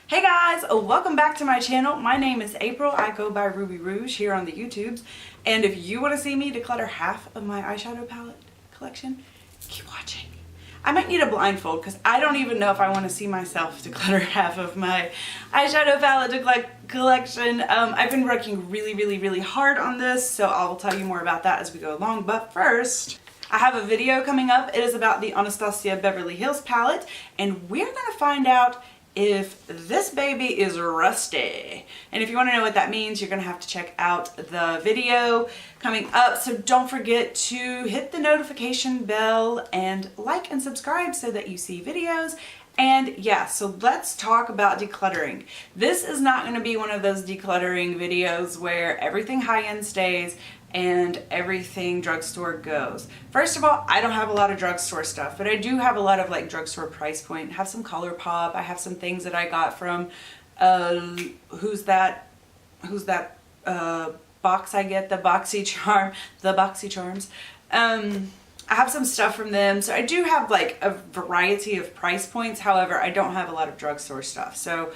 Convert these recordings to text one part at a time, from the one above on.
Hey guys, welcome back to my channel. My name is April. I go by Ruby Rouge here on the YouTubes. And if you want to see me declutter half of my eyeshadow palette collection, keep watching. I might need a blindfold because I don't even know if I want to see myself declutter half of my eyeshadow palette collection. I've been working really hard on this, so I'll tell you more about that as we go along. But first, I have a video coming up. It is about the Anastasia Beverly Hills palette, and we're going to find out if this baby is rusty. And if you want to know what that means, you're going to have to check out the video coming up. So don't forget to hit the notification bell and like and subscribe so that you see videos. And yeah, so let's talk about decluttering. This is not going to be one of those decluttering videos where everything high-end stays and everything drugstore goes. First of all, I don't have a lot of drugstore stuff, but I do have a lot of like drugstore price point. I have some Colourpop. I have some things that I got from who's that box I get, the boxy charms. I have some stuff from them, so I do have like a variety of price points. However, I don't have a lot of drugstore stuff. So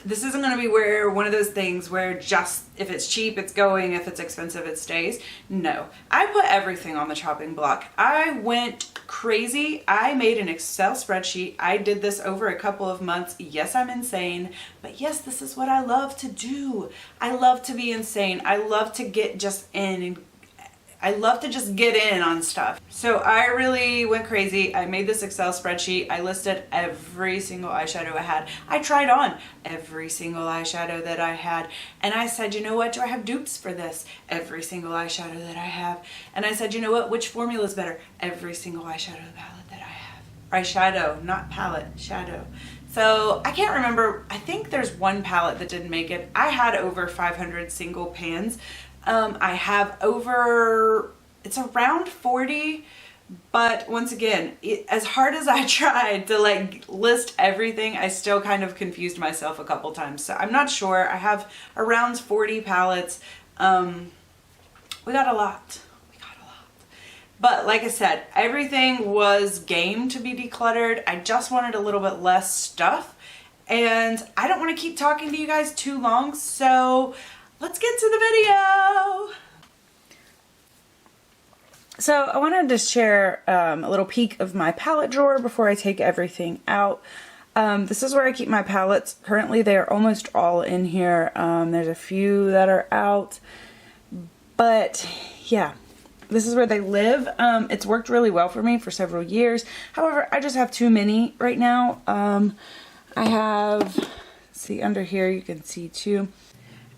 this isn't going to be one of those things where just if it's cheap, it's going, if it's expensive, it stays. No, I put everything on the chopping block. I went crazy. I made an Excel spreadsheet. I did this over a couple of months. Yes, I'm insane, but yes, this is what I love to do. I love to be insane. I love to get just in and I love to just get in on stuff. So I really went crazy. I made this Excel spreadsheet. I listed every single eyeshadow I had. I tried on every single eyeshadow that I had. And I said, you know what? Do I have dupes for this? Every single eyeshadow that I have. And I said, you know what? Which formula is better? Every single eyeshadow palette that I have. Eyeshadow, not palette, shadow. So I can't remember. I think there's one palette that didn't make it. I had over 500 single pans. I have it's around 40, but once again, as hard as I tried to like list everything, I still kind of confused myself a couple times. So I'm not sure. I have around 40 palettes. We got a lot. But like I said, everything was game to be decluttered. I just wanted a little bit less stuff, and I don't want to keep talking to you guys too long, so let's get to the video. So I wanted to share a little peek of my palette drawer before I take everything out. This is where I keep my palettes. Currently they are almost all in here. There's a few that are out, but yeah, this is where they live. It's worked really well for me for several years. However, I just have too many right now. I have, see under here you can see too.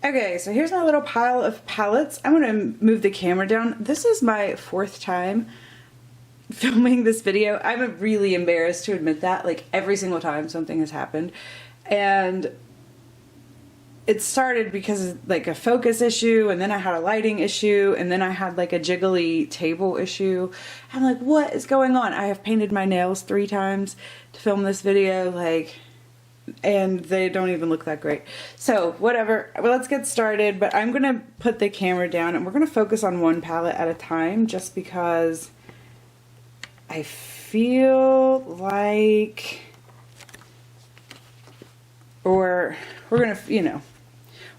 Okay, so here's my little pile of palettes. I'm going to move the camera down. This is my 4th time filming this video. I'm really embarrassed to admit that. Like every single time something has happened. And it started because of like a focus issue, and then I had a lighting issue, and then I had like a jiggly table issue. I'm like, what is going on? I have painted my nails 3 times to film this video, and they don't even look that great. So whatever, well, let's get started. But I'm gonna put the camera down and we're gonna focus on one palette at a time, just because I feel like, or we're gonna,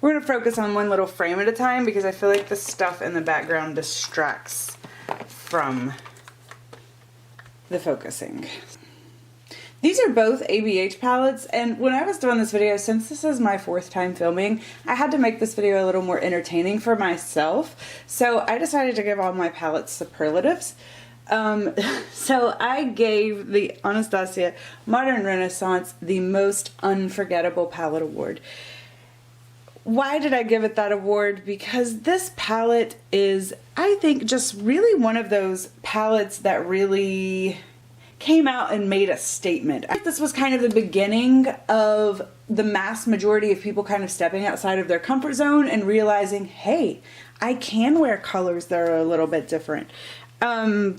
we're gonna focus on one little frame at a time, because I feel like the stuff in the background distracts from the focusing. These are both ABH palettes, and when I was doing this video, since this is my 4th time filming, I had to make this video a little more entertaining for myself. So I decided to give all my palettes superlatives. So I gave the Anastasia Modern Renaissance the most unforgettable palette award. Why did I give it that award? Because this palette is, I think, just really one of those palettes that really came out and made a statement. I think this was kind of the beginning of the mass majority of people kind of stepping outside of their comfort zone and realizing, hey, I can wear colors that are a little bit different. I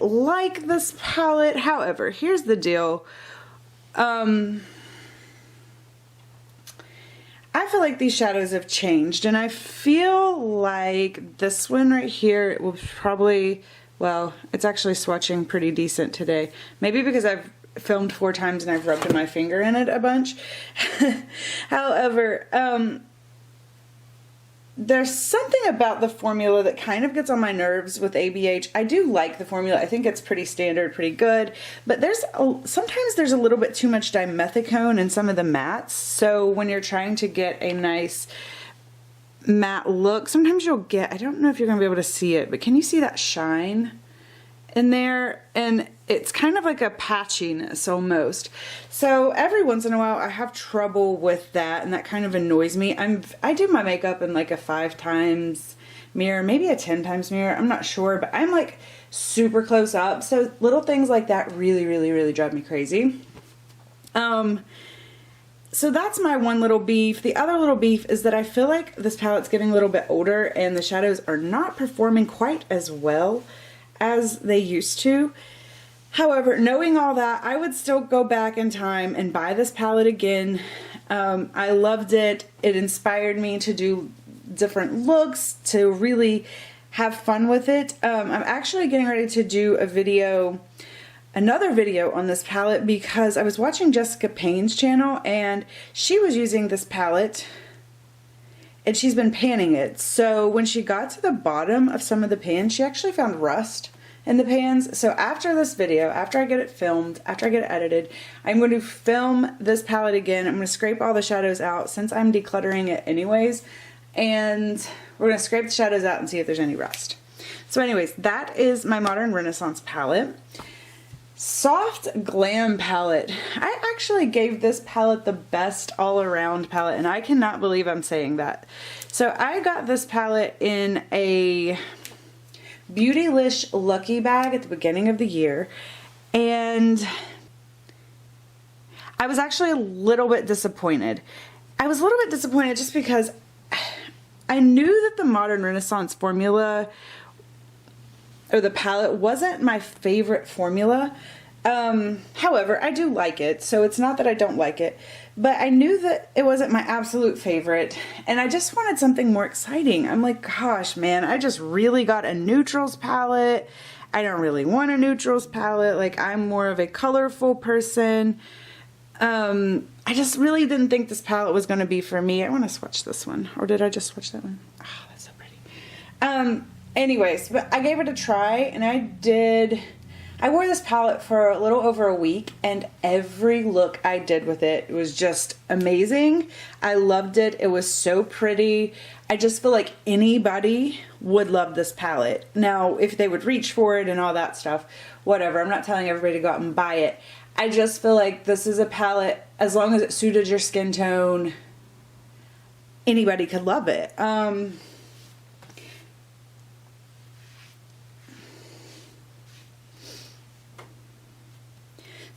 like this palette. However, here's the deal. I feel like these shadows have changed, and I feel like this one right here, it will probably, well, it's actually swatching pretty decent today. Maybe because I've filmed 4 times and I've rubbed my finger in it a bunch. However, there's something about the formula that kind of gets on my nerves with ABH. I do like the formula. I think it's pretty standard, pretty good. But sometimes there's a little bit too much dimethicone in some of the mattes. So when you're trying to get a nice matte look, sometimes you'll get, I don't know if you're going to be able to see it, but can you see that shine in there? And it's kind of like a patchiness almost. So every once in a while I have trouble with that, and that kind of annoys me. I do my makeup in like a 5 times mirror, maybe a 10 times mirror, I'm not sure, but I'm like super close up. So little things like that really drive me crazy. So that's my one little beef. The other little beef is that I feel like this palette's getting a little bit older and the shadows are not performing quite as well as they used to. However, knowing all that, I would still go back in time and buy this palette again. I loved it. It inspired me to do different looks, to really have fun with it. I'm actually getting ready to do another video on this palette because I was watching Jessica Payne's channel and she was using this palette and she's been panning it. So when she got to the bottom of some of the pans, she actually found rust in the pans. So after this video, after I get it filmed, after I get it edited, I'm going to film this palette again. I'm going to scrape all the shadows out since I'm decluttering it anyways. And we're going to scrape the shadows out and see if there's any rust. So anyways, that is my Modern Renaissance palette. Soft Glam palette. I actually gave this palette the best all around palette, and I cannot believe I'm saying that. So I got this palette in a Beautylish Lucky Bag at the beginning of the year, and I was actually a little bit disappointed. I was a little bit disappointed just because I knew that the Modern Renaissance formula, or the palette, wasn't my favorite formula. However, I do like it, so it's not that I don't like it, but I knew that it wasn't my absolute favorite, and I just wanted something more exciting. I'm like, gosh, man, I just really got a neutrals palette. I don't really want a neutrals palette. Like, I'm more of a colorful person. I just really didn't think this palette was going to be for me. I want to swatch this one, or did I just swatch that one? Oh, that's so pretty. Anyways, but I gave it a try, and I wore this palette for a little over a week, and every look I did with it was just amazing. I loved it. It was so pretty. I just feel like anybody would love this palette. Now, if they would reach for it and all that stuff, whatever. I'm not telling everybody to go out and buy it. I just feel like this is a palette, as long as it suited your skin tone, anybody could love it.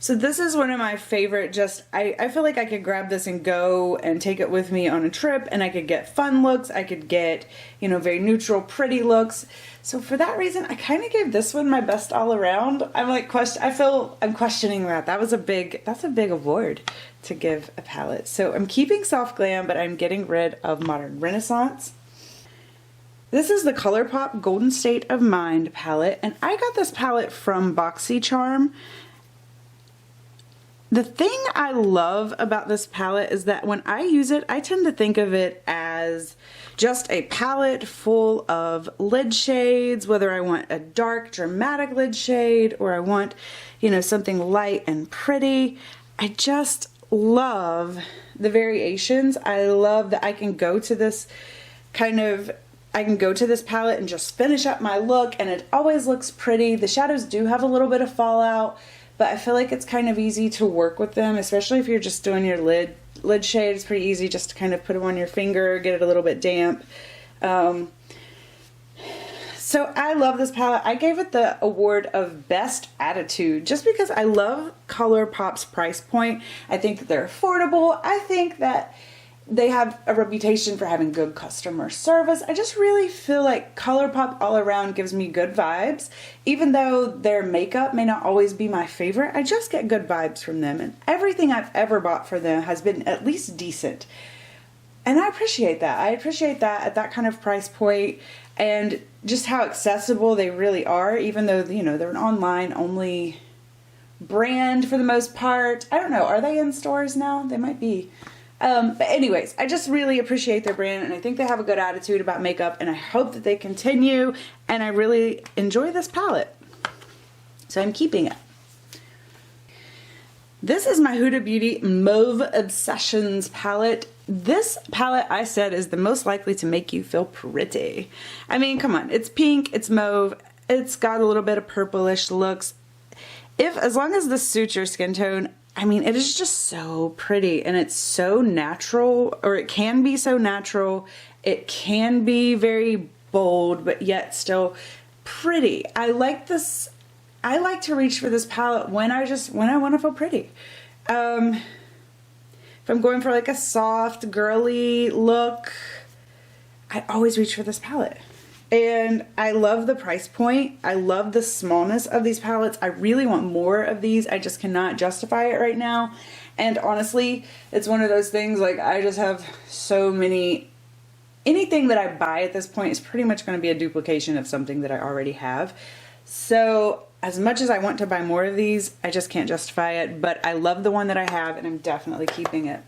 So this is one of my favorite, I feel like I could grab this and go and take it with me on a trip, and I could get fun looks, I could get, you know, very neutral, pretty looks. So for that reason, I kind of gave this one my best all around. I'm like, I'm questioning that. That's a big award to give a palette. So I'm keeping Soft Glam, but I'm getting rid of Modern Renaissance. This is the Colourpop Golden State of Mind palette, and I got this palette from BoxyCharm. The thing I love about this palette is that when I use it, I tend to think of it as just a palette full of lid shades, whether I want a dark, dramatic lid shade or I want, you know, something light and pretty. I just love the variations. I love that I can go to this palette and just finish up my look, and it always looks pretty. The shadows do have a little bit of fallout, but I feel like it's kind of easy to work with them, especially if you're just doing your lid shade. It's pretty easy just to kind of put them on your finger, get it a little bit damp. So I love this palette. I gave it the award of Best Attitude just because I love Colourpop's price point. I think that they're affordable. I think that they have a reputation for having good customer service. I just really feel like Colourpop all around gives me good vibes. Even though their makeup may not always be my favorite, I just get good vibes from them. And everything I've ever bought for them has been at least decent. And I appreciate that. I appreciate that at that kind of price point, and just how accessible they really are, even though, you know, they're an online only brand for the most part. I don't know, are they in stores now? They might be. But anyways, I just really appreciate their brand, and I think they have a good attitude about makeup, and I hope that they continue, and I really enjoy this palette. So I'm keeping it. This is my Huda Beauty Mauve Obsessions palette. This palette, I said, is the most likely to make you feel pretty. I mean, come on, it's pink, it's mauve, it's got a little bit of purplish looks. As long as this suits your skin tone, I mean, it is just so pretty, and it's so natural, or it can be so natural. It can be very bold, but yet still pretty. I like this. I like to reach for this palette when I want to feel pretty. If I'm going for like a soft, girly look, I always reach for this palette. And I love the price point. I love the smallness of these palettes. I really want more of these. I just cannot justify it right now. And honestly, it's one of those things, like, I just have so many. Anything that I buy at this point is pretty much going to be a duplication of something that I already have. So as much as I want to buy more of these, I just can't justify it. But I love the one that I have, and I'm definitely keeping it.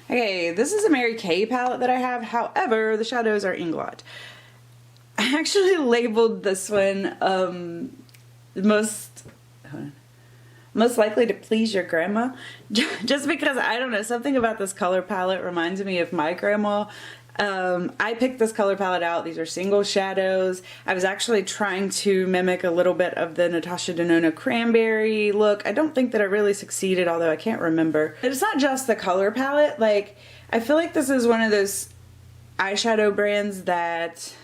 Okay, this is a Mary Kay palette that I have. However, the shadows are Inglot. I actually labeled this one most likely to please your grandma. Just because, I don't know, something about this color palette reminds me of my grandma. I picked this color palette out. These are single shadows. I was actually trying to mimic a little bit of the Natasha Denona cranberry look. I don't think that I really succeeded, although I can't remember. But it's not just the color palette. Like, I feel like this is one of those eyeshadow brands that,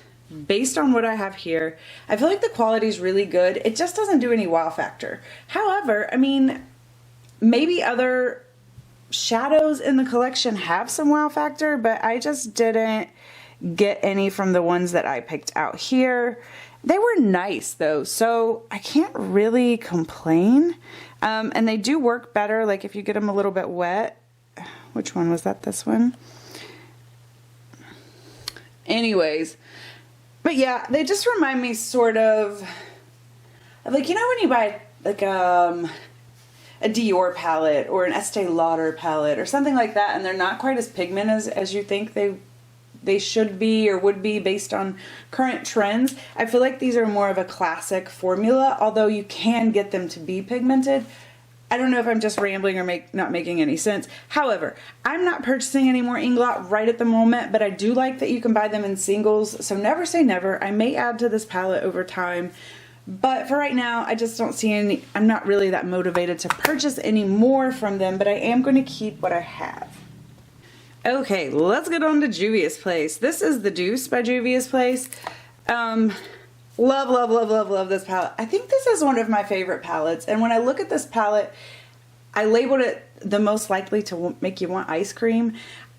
based on what I have here, I feel like the quality is really good. It just doesn't do any wow factor. However, I mean, maybe other shadows in the collection have some wow factor, but I just didn't get any from the ones that I picked out here. They were nice though, so I can't really complain. And they do work better, like if you get them a little bit wet. Which one was that? This one? Anyways, but yeah, they just remind me sort of like, you know, when you buy like a Dior palette or an Estee Lauder palette or something like that, and they're not quite as pigmented as you think they should be or would be based on current trends. I feel like these are more of a classic formula, although you can get them to be pigmented. I don't know if I'm just rambling or not making any sense. However, I'm not purchasing any more Inglot right at the moment, but I do like that you can buy them in singles, so never say never. I may add to this palette over time. But for right now, I just don't see any, I'm not really that motivated to purchase any more from them, but I am going to keep what I have. Okay, let's get on to Juvia's Place. This is the Deuce by Juvia's Place. Love, love, love, love, love this palette. I think this is one of my favorite palettes, and when I look at this palette, I labeled it the most likely to make you want ice cream.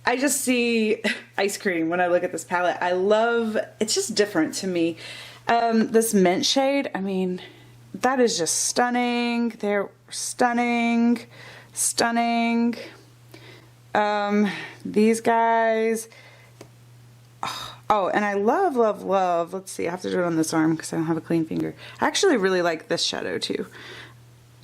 I just see ice cream when I look at this palette. I love, it's just different to me. This mint shade, I mean, that is just stunning. They're stunning, stunning. These guys, oh, and I love, love, love, let's see, I have to do it on this arm because I don't have a clean finger. I actually really like this shadow too.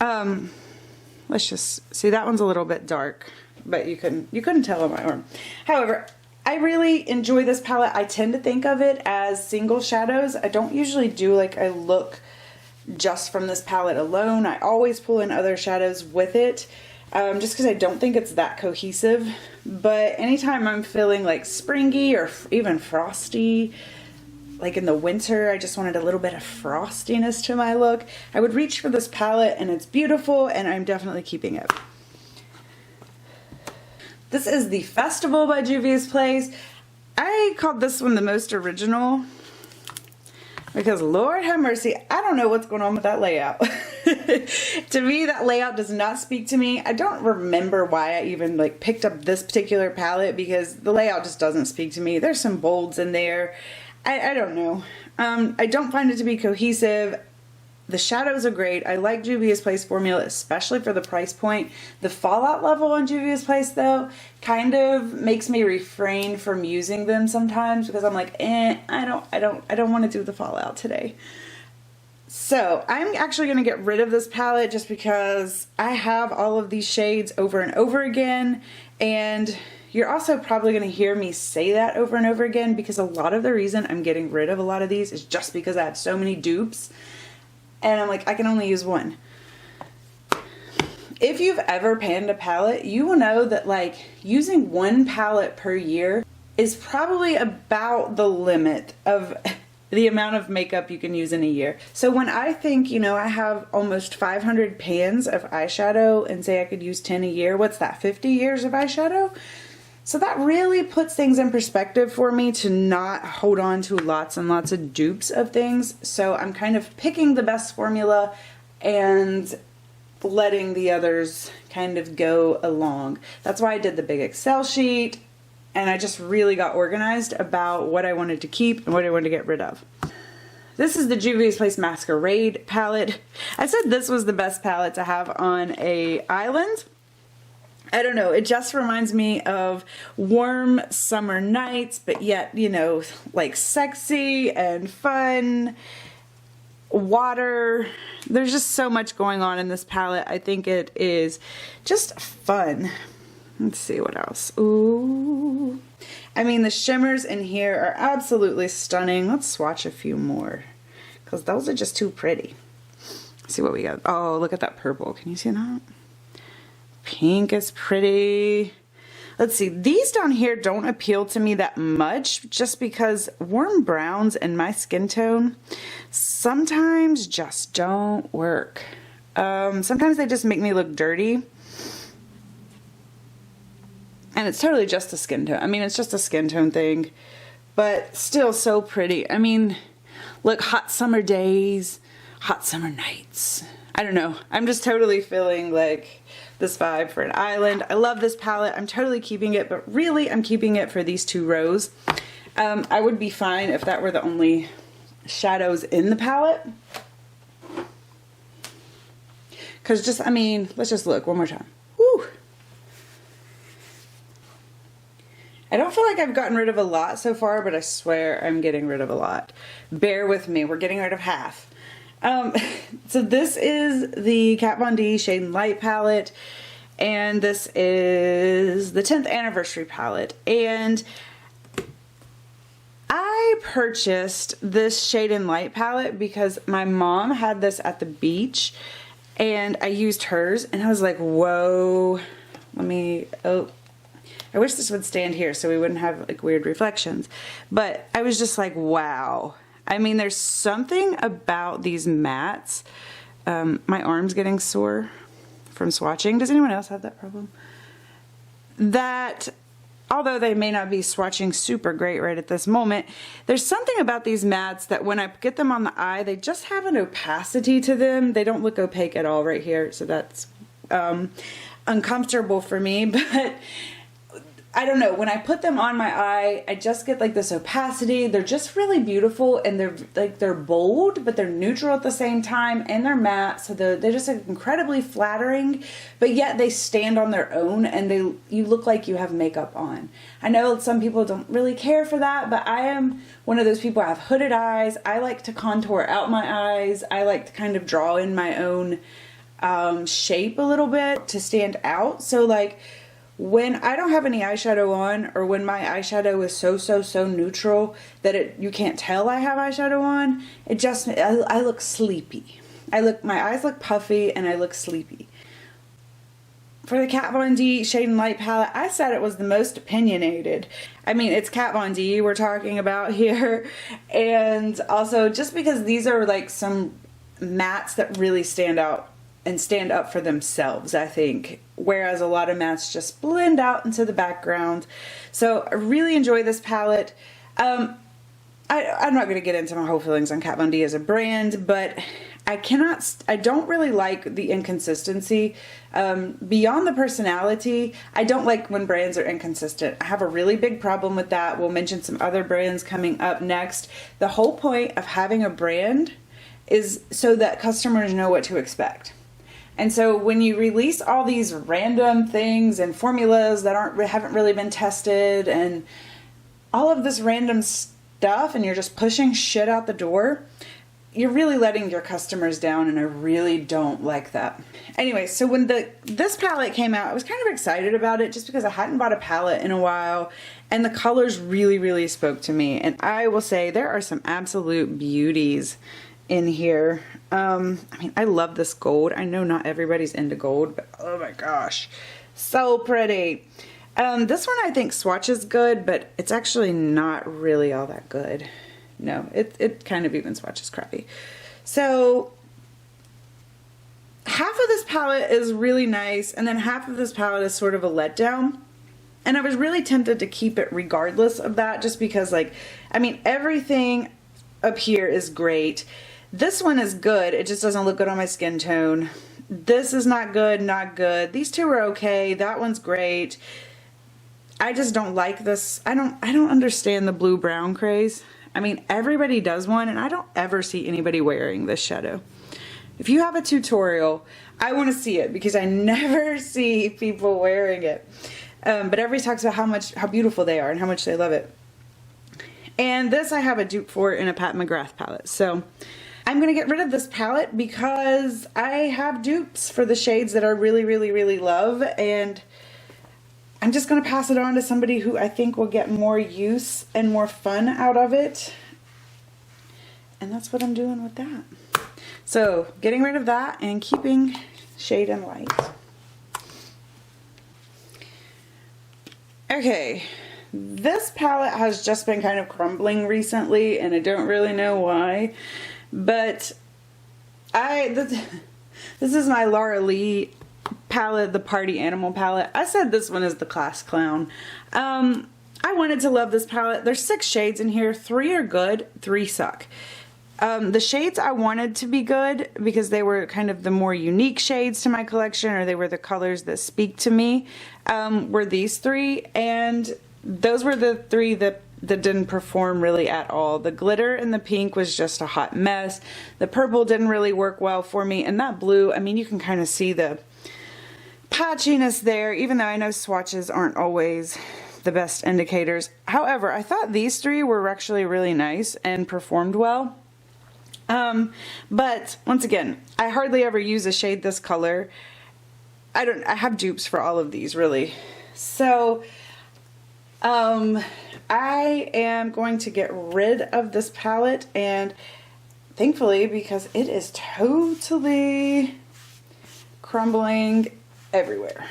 Let's just see, that one's a little bit dark, but you couldn't tell on my arm. However, I really enjoy this palette. I tend to think of it as single shadows. I don't usually do like a look just from this palette alone. I always pull in other shadows with it, just because I don't think it's that cohesive. But anytime I'm feeling like springy or even frosty, like in the winter, I just wanted a little bit of frostiness to my look, I would reach for this palette, and it's beautiful, and I'm definitely keeping it. This is the Festival by Juvia's Place. I called this one the most original because, Lord have mercy, I don't know what's going on with that layout. To me, that layout does not speak to me. I don't remember why I even like picked up this particular palette, because the layout just doesn't speak to me. There's some bolds in there. I don't know. I don't find it to be cohesive. The shadows are great. I like Juvia's Place formula, especially for the price point. The fallout level on Juvia's Place, though, kind of makes me refrain from using them sometimes, because I'm like, I don't want to do the fallout today. So I'm actually going to get rid of this palette just because I have all of these shades over and over again, and you're also probably going to hear me say that over and over again because a lot of the reason I'm getting rid of a lot of these is just because I have so many dupes and I'm like, I can only use one. If you've ever panned a palette, you will know that like using one palette per year is probably about the limit of the amount of makeup you can use in a year. So when I think, you know, I have almost 500 pans of eyeshadow and say I could use 10 a year, what's that, 50 years of eyeshadow? So that really puts things in perspective for me to not hold on to lots and lots of dupes of things. So I'm kind of picking the best formula and letting the others kind of go along. That's why I did the big Excel sheet, and I just really got organized about what I wanted to keep and what I wanted to get rid of. This is the Juvia's Place Masquerade palette. I said this was the best palette to have on a island. I don't know, it just reminds me of warm summer nights, but yet, you know, like sexy and fun. Water. There's just so much going on in this palette. I think it is just fun. Let's see what else. Ooh. I mean, the shimmers in here are absolutely stunning. Let's swatch a few more because those are just too pretty. Let's see what we got. Oh, look at that purple. Can you see that? Pink is pretty. Let's see. These down here don't appeal to me that much just because warm browns in my skin tone sometimes just don't work. Sometimes they just make me look dirty. And it's totally just a skin tone. I mean, it's just a skin tone thing, but still so pretty. I mean, look, hot summer days, hot summer nights. I don't know. I'm just totally feeling like this vibe for an island. I love this palette. I'm totally keeping it, but really I'm keeping it for these two rows. I would be fine if that were the only shadows in the palette. Because just, I mean, let's just look one more time. Woo! I don't feel like I've gotten rid of a lot so far, but I swear I'm getting rid of a lot. Bear with me. We're getting rid of half. So this is the Kat Von D Shade and Light palette, and this is the 10th anniversary palette. And I purchased this Shade and Light palette because my mom had this at the beach, and I used hers, and I was like, whoa, let me, oh, I wish this would stand here so we wouldn't have like weird reflections. But I was just like, wow. I mean, there's something about these mattes. My arm's getting sore from swatching. Does anyone else have that problem? That, although they may not be swatching super great right at this moment, there's something about these mattes that when I get them on the eye, they just have an opacity to them. They don't look opaque at all right here, so that's uncomfortable for me, but I don't know, when I put them on my eye, I just get like this opacity. They're just really beautiful, and they're bold, but they're neutral at the same time, and they're matte, so they're just like incredibly flattering, but yet they stand on their own, and you look like you have makeup on. I know some people don't really care for that, but I am one of those people. I have hooded eyes. I like to contour out my eyes. I like to kind of draw in my own shape a little bit to stand out. So like, when I don't have any eyeshadow on, or when my eyeshadow is so neutral that you can't tell I have eyeshadow on, it just, I look sleepy. My eyes look puffy and I look sleepy. For the Kat Von D Shade and Light palette, I said it was the most opinionated. I mean, it's Kat Von D we're talking about here. And also just because these are like some mattes that really stand out and stand up for themselves, I think. Whereas a lot of mattes just blend out into the background. So I really enjoy this palette. I'm not going to get into my whole feelings on Kat Von D as a brand, but I don't really like the inconsistency. Beyond the personality, I don't like when brands are inconsistent. I have a really big problem with that. We'll mention some other brands coming up next. The whole point of having a brand is so that customers know what to expect. And so when you release all these random things and formulas that haven't really been tested and all of this random stuff, and you're just pushing shit out the door, you're really letting your customers down, and I really don't like that. Anyway, so when this palette came out, I was kind of excited about it just because I hadn't bought a palette in a while, and the colors really, really spoke to me. And I will say there are some absolute beauties in here. I mean, I love this gold. I know not everybody's into gold, but oh my gosh, so pretty. This one I think swatches good, but it's actually not really all that good. No, it kind of even swatches crappy. So half of this palette is really nice, and then half of this palette is sort of a letdown. And I was really tempted to keep it regardless of that, just because, like, I mean, everything up here is great. This one is good. It just doesn't look good on my skin tone. This is not good, not good. These two are okay. That one's great. I just don't like this. I don't understand the blue brown craze. I mean, everybody does one, and I don't ever see anybody wearing this shadow. If you have a tutorial, I want to see it, because I never see people wearing it. But everybody talks about how beautiful they are and how much they love it. And this I have a dupe for in a Pat McGrath palette. So I'm going to get rid of this palette because I have dupes for the shades that I really, really, really love. And I'm just going to pass it on to somebody who I think will get more use and more fun out of it. And that's what I'm doing with that. So getting rid of that and keeping Shade and Light. Okay, this palette has just been kind of crumbling recently, and I don't really know why, but this is my Laura Lee palette, the Party Animal palette. I said this one is the class clown. I wanted to love this palette. There's 6 shades in here. 3 are good, 3 suck. The shades I wanted to be good because they were kind of the more unique shades to my collection, or they were the colors that speak to me, were these 3, and those were the 3 that didn't perform really at all. The glitter and the pink was just a hot mess. The purple didn't really work well for me, and that blue, I mean, you can kind of see the patchiness there, even though I know swatches aren't always the best indicators. However, I thought these 3 were actually really nice and performed well. But once again, I hardly ever use a shade this color. I have dupes for all of these, really. So, I am going to get rid of this palette, and thankfully, because it is totally crumbling everywhere.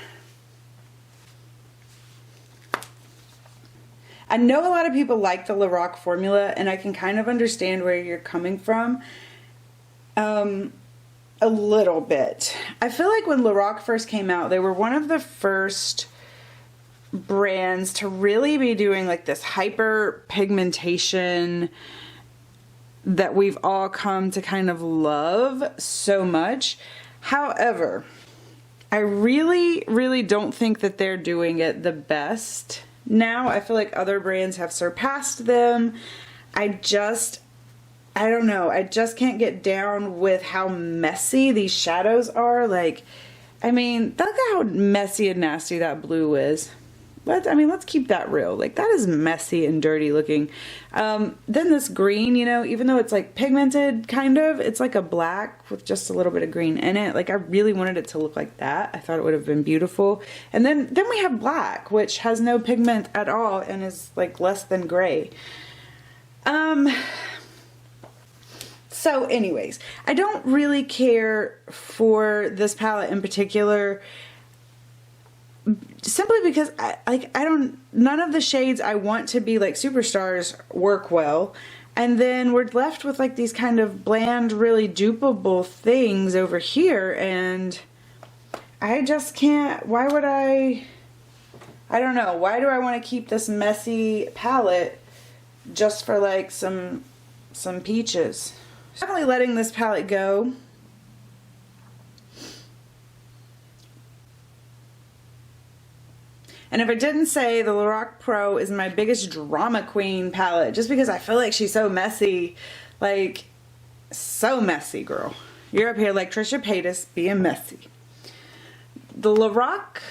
I know a lot of people like the Lorac formula, and I can kind of understand where you're coming from a little bit. I feel like when Lorac first came out, they were one of the first brands to really be doing like this hyper pigmentation that we've all come to kind of love so much. However, I really, really don't think that they're doing it the best now. I feel like other brands have surpassed them. I don't know. I just can't get down with how messy these shadows are. Like, I mean, look at how messy and nasty that blue is. Let's keep that real. Like, that is messy and dirty looking. Then this green, you know, even though it's like pigmented, kind of, it's like a black with just a little bit of green in it. Like, I really wanted it to look like that. I thought it would have been beautiful. And then we have black, which has no pigment at all and is like less than gray. So anyways, I don't really care for this palette in particular, simply because none of the shades I want to be like superstars work well. And then we're left with like these kind of bland, really dupeable things over here, and I just can't. Why would I don't know. Why do I want to keep this messy palette just for like some peaches? Definitely letting this palette go. And if I didn't say, the Lorac Pro is my biggest drama queen palette, just because I feel like she's so messy. Like, so messy, girl. You're up here like Trisha Paytas being messy. The Lorac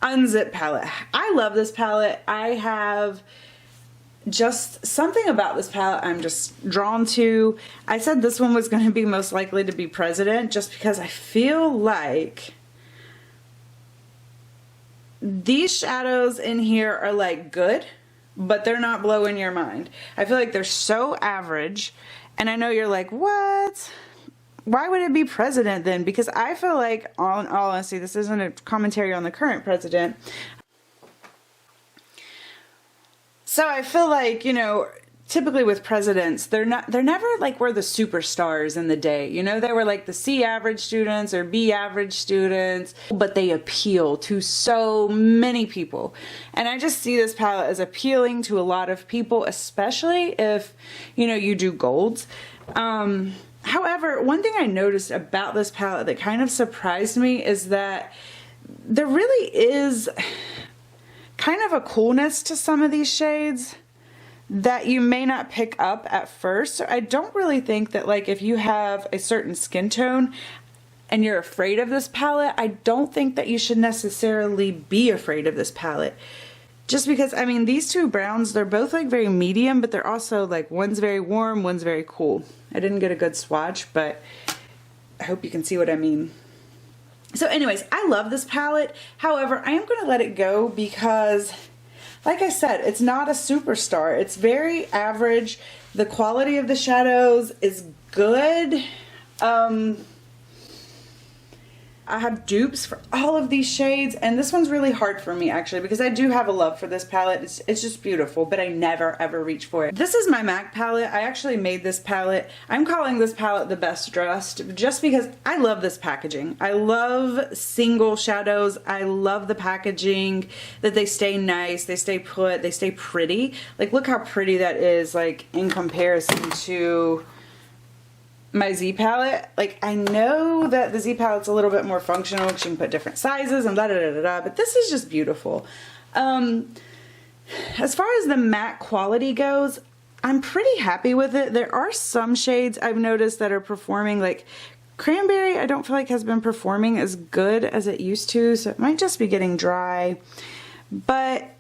Unzipped palette. I love this palette. I have just something about this palette I'm just drawn to. I said this one was going to be most likely to be President just because I feel like these shadows in here are like good, but they're not blowing your mind. I feel like they're so average, and I know you're like, what? Why would it be President then? Because I feel like, all honesty, this isn't a commentary on the current president. So I feel like, you know, typically with presidents, they're never like we're the superstars in the day. You know, they were like the C average students or B average students, but they appeal to so many people. And I just see this palette as appealing to a lot of people, especially if, you know, you do golds. However, one thing I noticed about this palette that kind of surprised me is that there really is kind of a coolness to some of these shades that you may not pick up at first. So I don't really think that, like, if you have a certain skin tone and you're afraid of this palette, I don't think that you should necessarily be afraid of this palette. Just because, I mean, these two browns, they're both like very medium, but they're also like, one's very warm, one's very cool. I didn't get a good swatch, but I hope you can see what I mean. So anyways, I love this palette. However, I am going to let it go because, like I said, it's not a superstar. It's very average. The quality of the shadows is good. I have dupes for all of these shades, and this one's really hard for me actually because I do have a love for this palette. It's just beautiful, but I never ever reach for it. This is my MAC palette. I actually made this palette. I'm calling this palette the best dressed just because I love this packaging. I love single shadows. I love the packaging, that they stay nice, they stay put, they stay pretty. Like, look how pretty that is, like, in comparison to my Z palette. Like, I know that the Z palette's a little bit more functional because you can put different sizes and da da da da da, but this is just beautiful. As far as the matte quality goes, I'm pretty happy with it. There are some shades I've noticed that are performing, like Cranberry I don't feel like has been performing as good as it used to, so it might just be getting dry, but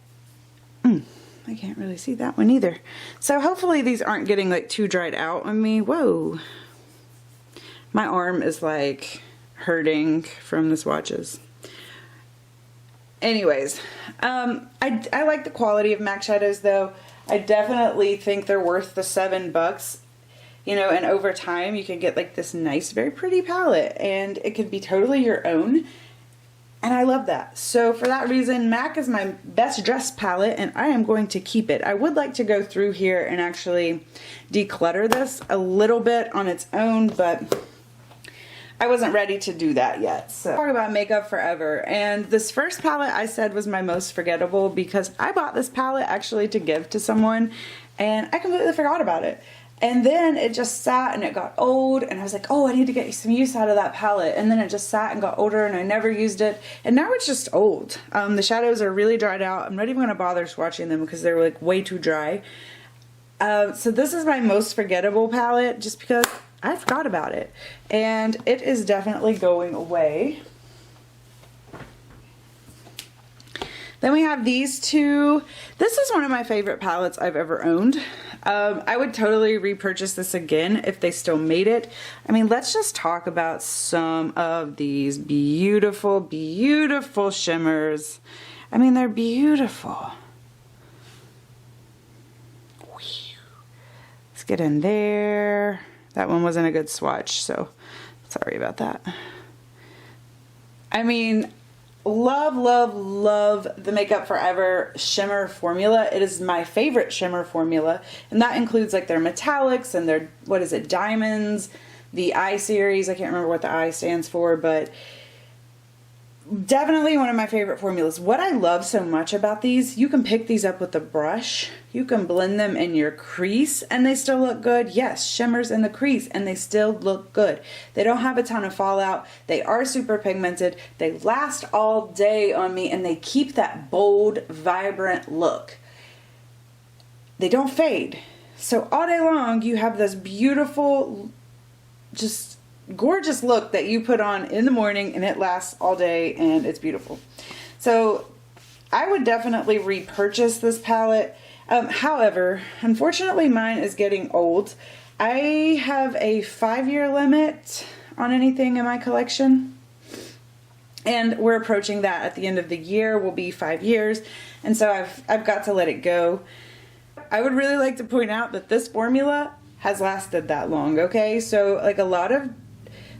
I can't really see that one either. So hopefully these aren't getting like too dried out on me. Whoa. My arm is like hurting from the swatches. Anyways, I like the quality of MAC shadows though. I definitely think they're worth the $7. You know, and over time you can get like this nice, very pretty palette, and it could be totally your own. And I love that. So for that reason, MAC is my best dressed palette, and I am going to keep it. I would like to go through here and actually declutter this a little bit on its own, but I wasn't ready to do that yet. So talk about Makeup Forever, and this first palette I said was my most forgettable because I bought this palette actually to give to someone, and I completely forgot about it. And then it just sat and it got old, and I was like, oh, I need to get some use out of that palette. And then it just sat and got older, and I never used it. And now it's just old. The shadows are really dried out. I'm not even going to bother swatching them because they're like way too dry. So this is my most forgettable palette just because I forgot about it. And it is definitely going away. Then we have these two. This is one of my favorite palettes I've ever owned. I would totally repurchase this again if they still made it. I mean, let's just talk about some of these beautiful, beautiful shimmers. I mean, they're beautiful. Let's get in there. That one wasn't a good swatch, so sorry about that. I mean, love, love, love the Makeup Forever shimmer formula. It is my favorite shimmer formula, and that includes like their metallics and their, what is it, diamonds, the eye series. I can't remember what the I stands for, but definitely one of my favorite formulas. What I love so much about these, you can pick these up with a brush, you can blend them in your crease and they still look good. Yes, shimmers in the crease and they still look good. They don't have a ton of fallout. They are super pigmented. They last all day on me, and they keep that bold, vibrant look. They don't fade. So all day long you have this beautiful, just gorgeous look that you put on in the morning, and it lasts all day and it's beautiful. So I would definitely repurchase this palette. However, unfortunately mine is getting old. I have a 5-year limit on anything in my collection, and we're approaching that. At the end of the year will be 5 years, and so I've got to let it go. I would really like to point out that this formula has lasted that long, okay? So like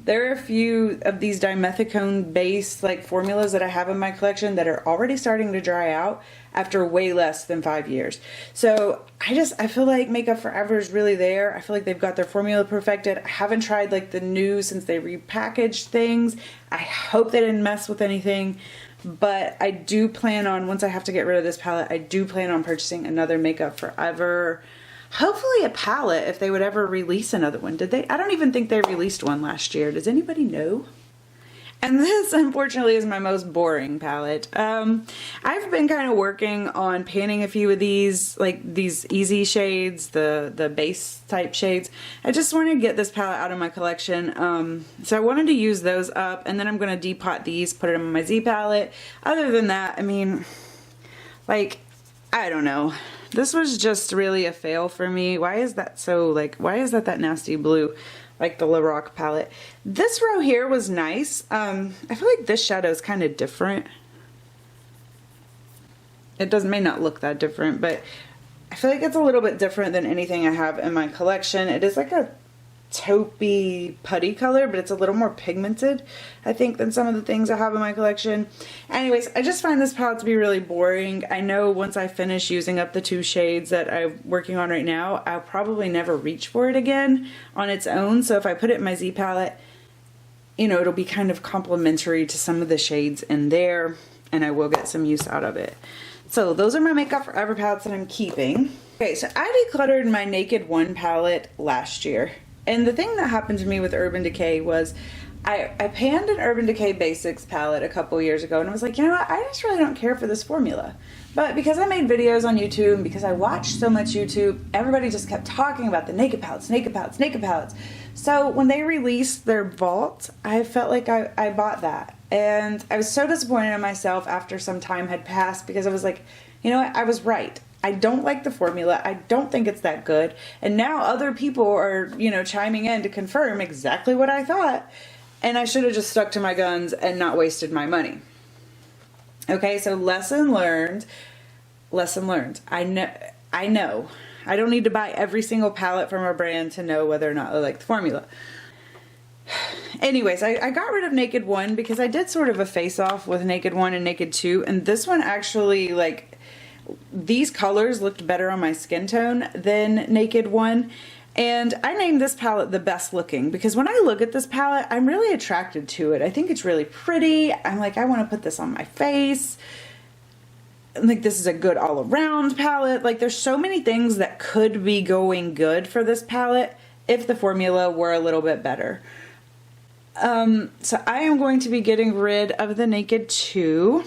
there are a few of these dimethicone based like formulas that I have in my collection that are already starting to dry out after way less than 5 years. So I feel like Makeup Forever is really there. I feel like they've got their formula perfected. I haven't tried like the new since they repackaged things. I hope they didn't mess with anything. But I do plan on, once I have to get rid of this palette, I do plan on purchasing another Makeup Forever. Hopefully a palette, if they would ever release another one. Did they? I don't even think they released one last year. Does anybody know? And this, unfortunately, is my most boring palette. I've been kind of working on panning a few of these, like these easy shades, the base type shades. I just want to get this palette out of my collection. So I wanted to use those up, and then I'm going to depot these, put it in my Z palette. Other than that, I mean, like, I don't know. This was just really a fail for me. Why is that so, like, why is that nasty blue? Like the Lorac palette. This row here was nice. I feel like this shadow is kind of different. It may not look that different, but I feel like it's a little bit different than anything I have in my collection. It is like a taupey putty color, but it's a little more pigmented, I think, than some of the things I have in my collection. Anyways, I just find this palette to be really boring. I know once I finish using up the 2 shades that I'm working on right now, I'll probably never reach for it again on its own. So if I put it in my Z palette, you know, it'll be kind of complementary to some of the shades in there, and I will get some use out of it. So those are my Makeup Forever palettes that I'm keeping. Okay, so I decluttered my Naked 1 palette last year. And the thing that happened to me with Urban Decay was I panned an Urban Decay Basics palette a couple years ago, and I was like, you know what, I just really don't care for this formula. But because I made videos on YouTube, and because I watched so much YouTube, everybody just kept talking about the Naked palettes, Naked palettes, Naked palettes. So when they released their vault, I felt like I bought that. And I was so disappointed in myself after some time had passed, because I was like, you know what, I was right. I don't like the formula. I don't think it's that good. And now other people are, you know, chiming in to confirm exactly what I thought. And I should have just stuck to my guns and not wasted my money. Okay, so lesson learned. Lesson learned. I know. I don't need to buy every single palette from a brand to know whether or not I like the formula. Anyways, I got rid of Naked 1 because I did sort of a face-off with Naked 1 and Naked 2. And this one actually, like, these colors looked better on my skin tone than Naked 1, and I named this palette the best looking because when I look at this palette, I'm really attracted to it. I think it's really pretty. I'm like, I want to put this on my face. Like, this is a good all-around palette. Like, there's so many things that could be going good for this palette if the formula were a little bit better. So I am going to be getting rid of the Naked 2.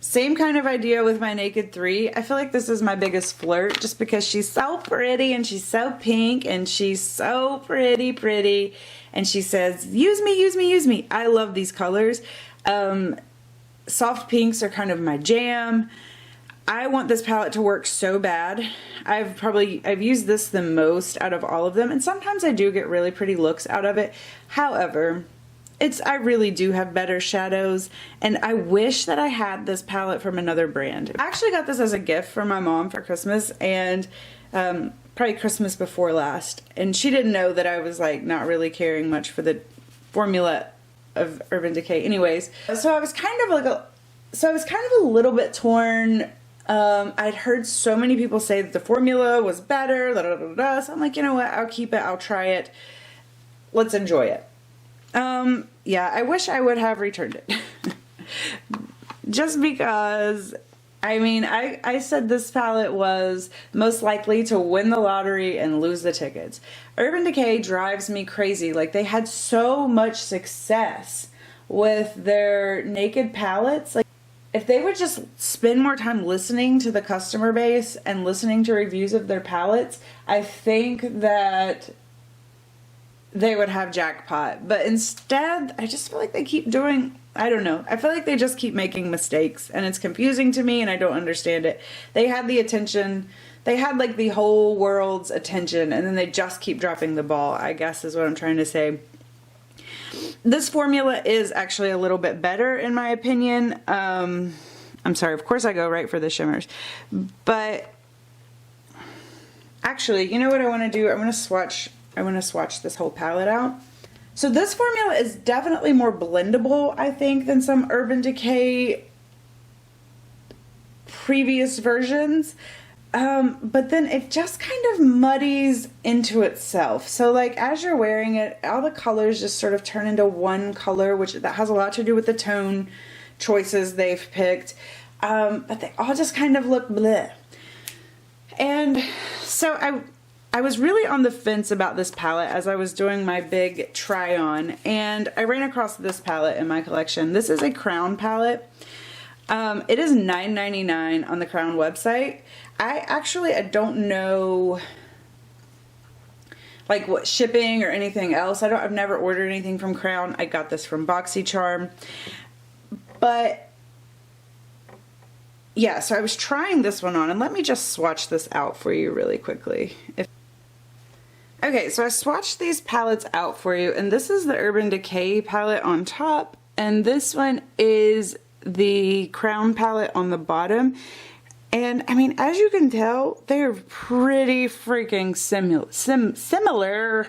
Same kind of idea with my Naked 3. I feel like this is my biggest flirt just because she's so pretty and she's so pink and she's so pretty. And she says, use me, use me, use me. I love these colors. Soft pinks are kind of my jam. I want this palette to work so bad. I've used this the most out of all of them. And sometimes I do get really pretty looks out of it. However, I really do have better shadows, and I wish that I had this palette from another brand. I actually got this as a gift from my mom for Christmas, and probably Christmas before last, and she didn't know that I was like not really caring much for the formula of Urban Decay. Anyways, so I was kind of a little bit torn. I'd heard so many people say that the formula was better, so I'm like, you know what, I'll keep it, I'll try it, let's enjoy it. Yeah, I wish I would have returned it. Just because, I mean, I said this palette was most likely to win the lottery and lose the tickets. Urban Decay drives me crazy. Like, they had so much success with their Naked palettes. Like, if they would just spend more time listening to the customer base and listening to reviews of their palettes, I think that they would have jackpot. But instead, I just feel like they keep doing, I don't know. I feel like they just keep making mistakes and it's confusing to me and I don't understand it. They had the attention, they had like the whole world's attention and then they just keep dropping the ball, I guess is what I'm trying to say. This formula is actually a little bit better in my opinion. I'm sorry, of course I go right for the shimmers. But actually, you know what I want to do? I want to swatch this whole palette out. So this formula is definitely more blendable, I think, than some Urban Decay previous versions. But then it just kind of muddies into itself. So like as you're wearing it, all the colors just sort of turn into one color, which that has a lot to do with the tone choices they've picked. But they all just kind of look bleh. And so I was really on the fence about this palette as I was doing my big try on, and I ran across this palette in my collection. This is a Crown palette. It is $9.99 on the Crown website. I don't know like what shipping or anything else. I've never ordered anything from Crown. I got this from BoxyCharm. But yeah, so I was trying this one on, and let me just swatch this out for you really quickly. Okay, so I swatched these palettes out for you, and this is the Urban Decay palette on top, and this one is the Crown palette on the bottom. And I mean, as you can tell, they're pretty freaking similar.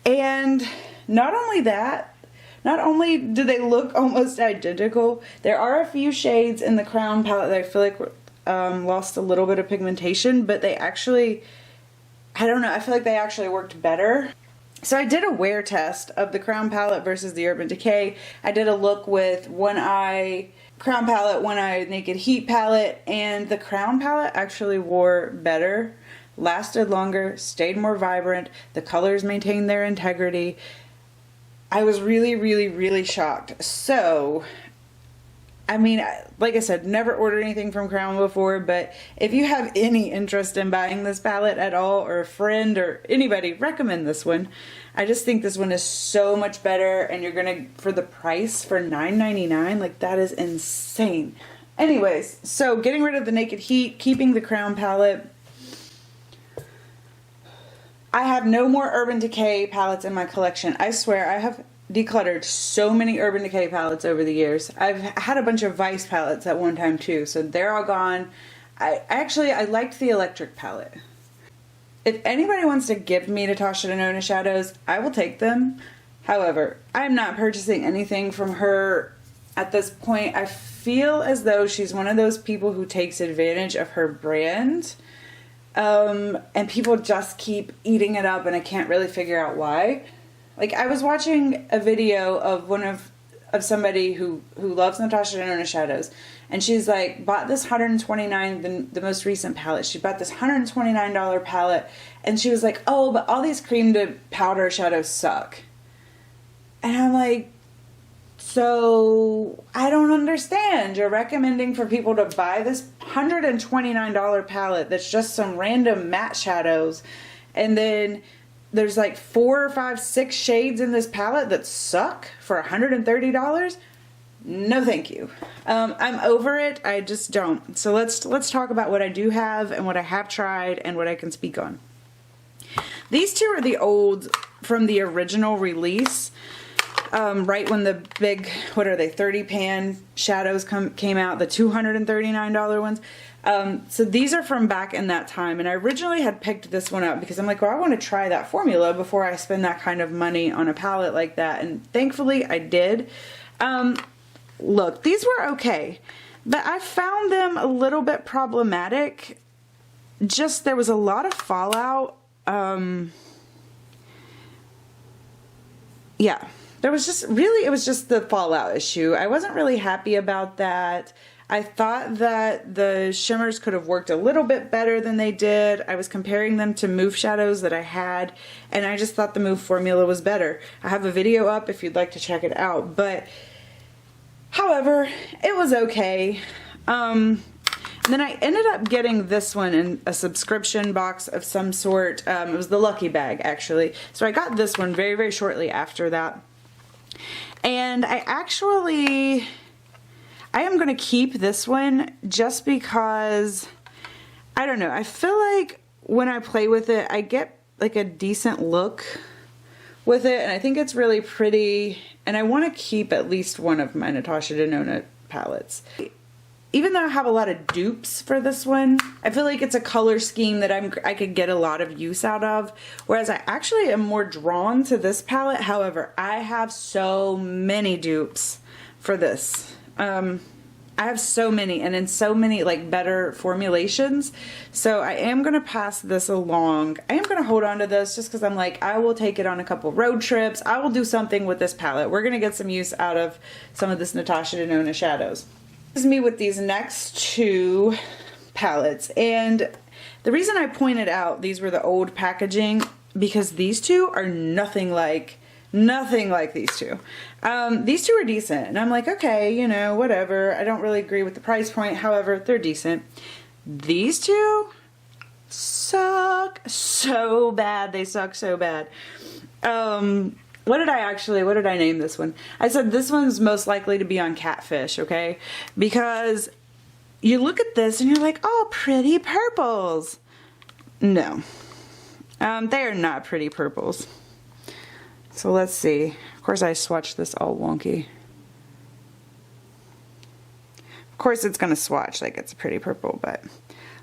And not only that, not only do they look almost identical, there are a few shades in the Crown palette that I feel like lost a little bit of pigmentation, but they actually, I don't know, I feel like they actually worked better. So I did a wear test of the Crown palette versus the Urban Decay. I did a look with One Eye Crown palette, One Eye Naked Heat palette, and the Crown palette actually wore better, lasted longer, stayed more vibrant, the colors maintained their integrity. I was really shocked. So, I mean, like I said, never ordered anything from Crown before, but if you have any interest in buying this palette at all, or a friend or anybody, recommend this one. I just think this one is so much better, and you're gonna, for the price, for $9.99, like that is insane. Anyways, so getting rid of the Naked Heat, keeping the Crown palette. I have no more Urban Decay palettes in my collection. I swear, I have decluttered so many Urban Decay palettes over the years. I've had a bunch of Vice palettes at one time too, so they're all gone. I liked the Electric palette. If anybody wants to give me Natasha Denona shadows, I will take them. However, I'm not purchasing anything from her at this point. I feel as though she's one of those people who takes advantage of her brand. And people just keep eating it up, and I can't really figure out why. Like, I was watching a video of somebody who loves Natasha Denona shadows, and she's like, bought this $129, the most recent palette. She bought this $129 palette, and she was like, oh, but all these cream to powder shadows suck. And I'm like, so I don't understand. You're recommending for people to buy this $129 palette that's just some random matte shadows, and then there's like 4 or 5, 6 shades in this palette that suck for $130? No thank you. I'm over it. I just don't. So let's talk about what I do have and what I have tried and what I can speak on. These two are the old from the original release. Right when the big, what are they, 30 pan shadows came out, the $239 ones. So these are from back in that time, and I originally had picked this one up because I'm like, well, I want to try that formula before I spend that kind of money on a palette like that, and thankfully I did. Look, these were okay, but I found them a little bit problematic. Just, there was a lot of fallout. Yeah. There was just, really, it was just the fallout issue. I wasn't really happy about that. I thought that the shimmers could have worked a little bit better than they did. I was comparing them to MUFE shadows that I had, and I just thought the MUFE formula was better. I have a video up if you'd like to check it out, but however, it was okay. And then I ended up getting this one in a subscription box of some sort. It was the Lucky Bag, actually. So I got this one very, very shortly after that. And I am going to keep this one just because, I don't know, I feel like when I play with it, I get like a decent look with it, and I think it's really pretty, and I want to keep at least one of my Natasha Denona palettes. Even though I have a lot of dupes for this one, I feel like it's a color scheme that I could get a lot of use out of, whereas I actually am more drawn to this palette. However, I have so many dupes for this. I have so many, and in so many like better formulations, so I am going to pass this along. I am going to hold on to this just because I'm like, I will take it on a couple road trips. I will do something with this palette. We're going to get some use out of some of this Natasha Denona shadows. This is me with these next two palettes, and the reason I pointed out these were the old packaging, because these two are nothing like these two. These two are decent, and I'm like, okay, you know, whatever. I don't really agree with the price point, however, they're decent. These two suck so bad. They suck so bad. What did I name this one? I said this one's most likely to be on Catfish, okay? Because you look at this and you're like, oh, pretty purples. No. They are not pretty purples. So let's see. Of course I swatched this all wonky. Of course it's going to swatch like it's a pretty purple, but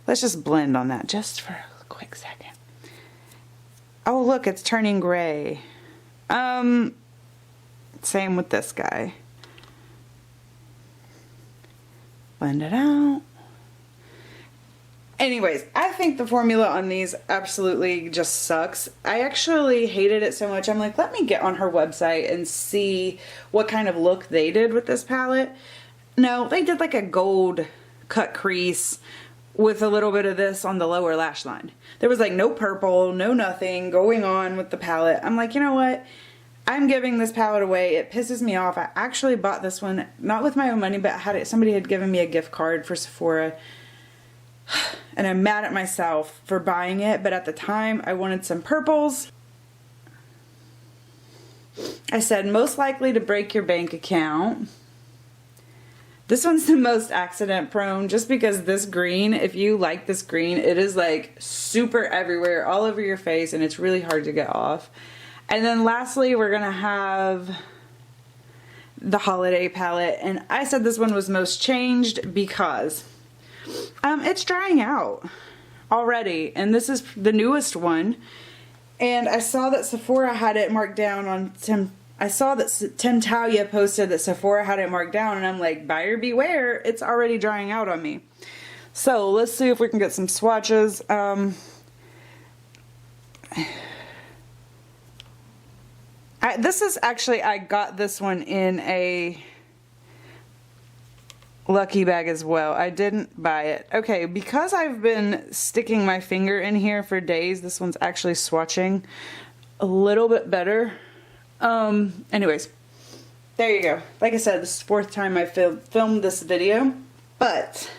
let's just blend on that just for a quick second. Oh look, it's turning gray. Same with this guy. Blend it out. Anyways, I think the formula on these absolutely just sucks. I actually hated it so much. I'm like, let me get on her website and see what kind of look they did with this palette. No, they did like a gold cut crease with a little bit of this on the lower lash line. There was like no purple, no nothing going on with the palette. I'm like, you know what? I'm giving this palette away. It pisses me off. I actually bought this one, not with my own money, but somebody had given me a gift card for Sephora. And I'm mad at myself for buying it, but at the time I wanted some purples. I said most likely to break your bank account. This one's the most accident prone just because this green, if you like this green, it is like super everywhere, all over your face, and it's really hard to get off. And then lastly, we're gonna have the Holiday palette, and I said this one was most changed because it's drying out already, and this is the newest one, and I saw that Sephora had it marked down on I saw that Tim Talia posted that Sephora had it marked down, and I'm like, buyer beware, it's already drying out on me. So let's see if we can get some swatches. This is actually, I got this one in a Lucky Bag as well. I didn't buy it. Okay, because I've been sticking my finger in here for days, this one's actually swatching a little bit better. Anyways, there you go. Like I said, this is the fourth time I filmed this video, but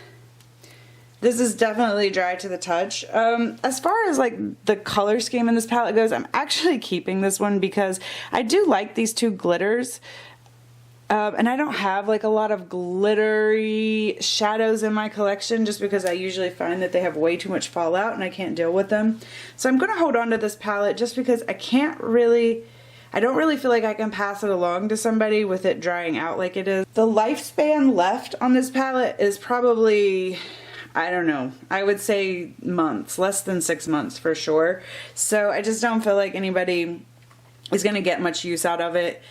this is definitely dry to the touch. As far as like the color scheme in this palette goes, I'm actually keeping this one because I do like these two glitters. And I don't have like a lot of glittery shadows in my collection just because I usually find that they have way too much fallout and I can't deal with them. So I'm going to hold on to this palette just because I don't really feel like I can pass it along to somebody with it drying out like it is. The lifespan left on this palette is probably, I don't know, I would say months, less than 6 months for sure. So I just don't feel like anybody is going to get much use out of it.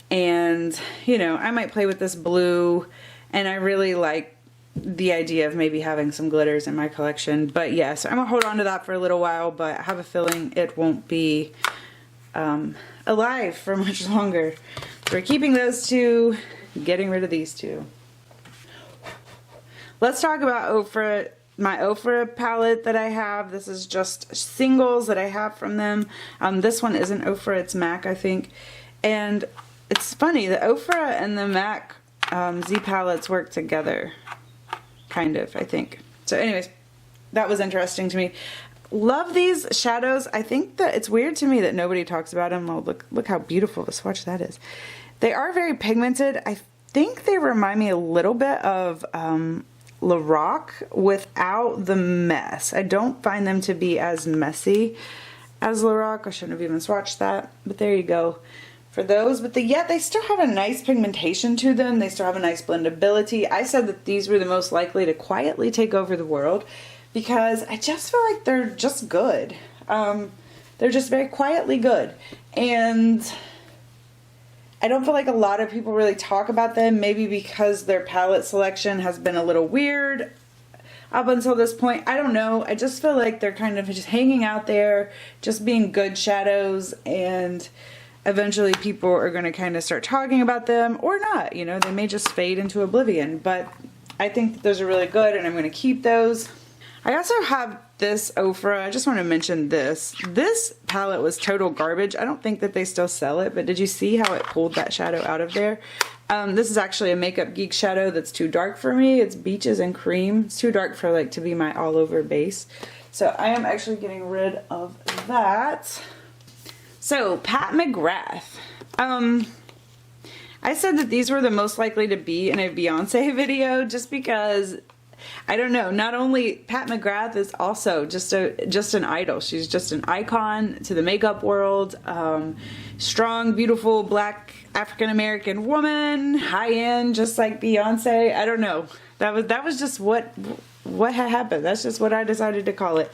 And, you know, I might play with this blue, and I really like the idea of maybe having some glitters in my collection. But yeah, so I'm going to hold on to that for a little while, but I have a feeling it won't be alive for much longer. So we're keeping those two, getting rid of these two. Let's talk about Ofra, my Ofra palette that I have. This is just singles that I have from them. This one isn't Ofra, it's MAC, I think. And it's funny, the Ofra and the MAC Z palettes work together, kind of, I think. So anyways, that was interesting to me. Love these shadows. I think that it's weird to me that nobody talks about them. Oh, look how beautiful the swatch that is. They are very pigmented. I think they remind me a little bit of Lorac without the mess. I don't find them to be as messy as Lorac. I shouldn't have even swatched that, but there you go for those. But yet they still have a nice pigmentation to them. They still have a nice blendability. I said that these were the most likely to quietly take over the world because I just feel like they're just good. They're just very quietly good. And I don't feel like a lot of people really talk about them, maybe because their palette selection has been a little weird up until this point. I don't know. I just feel like they're kind of just hanging out there, just being good shadows, and eventually people are going to kind of start talking about them or not. You know, they may just fade into oblivion, but I think that those are really good and I'm going to keep those. I also have this Ofra. I just want to mention this. This palette was total garbage. I don't think that they still sell it, but did you see how it pulled that shadow out of there? This is actually a Makeup Geek shadow that's too dark for me. It's Beaches and Cream. It's too dark for like to be my all over base. So I am actually getting rid of that. So Pat McGrath. I said that these were the most likely to be in a Beyonce video just because, I don't know, not only Pat McGrath is also just an idol. She's just an icon to the makeup world. Strong, beautiful, black African-American woman, high-end, just like Beyonce. I don't know. That was just what had happened. That's just what I decided to call it.